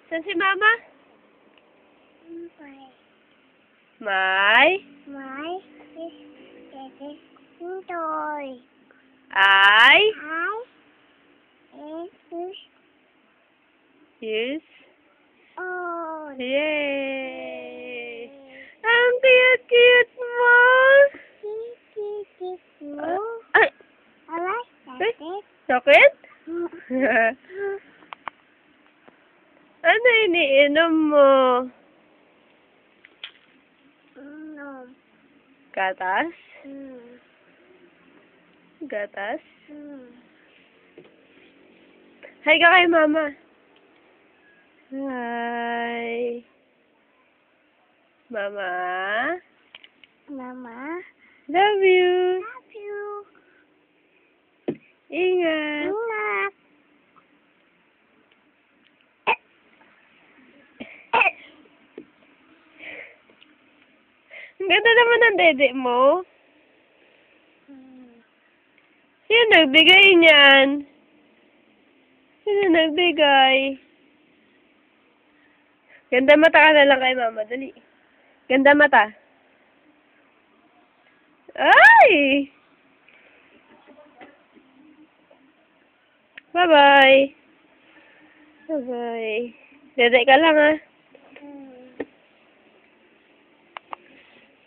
Saan si Mama? May. May? Toy. Ay? Is. Yes. Oh. Yay! Ang cute-cute mo! Mo. Ay! Alay. Ay! Sakit? Ano iniinom mo? No. Gatas? Gatas? Hi ka kay Mama. Hi. Mama? Mama. Love you. Love you. Ingat. Ingat. Ang ganda naman ng dede mo. Sino nagbigay niyan? Sino nagbigay? Ganda mata ka na lang kay Mama. Dali. Ganda mata. Ay! Bye-bye. Bye-bye. Dede ka lang, ah.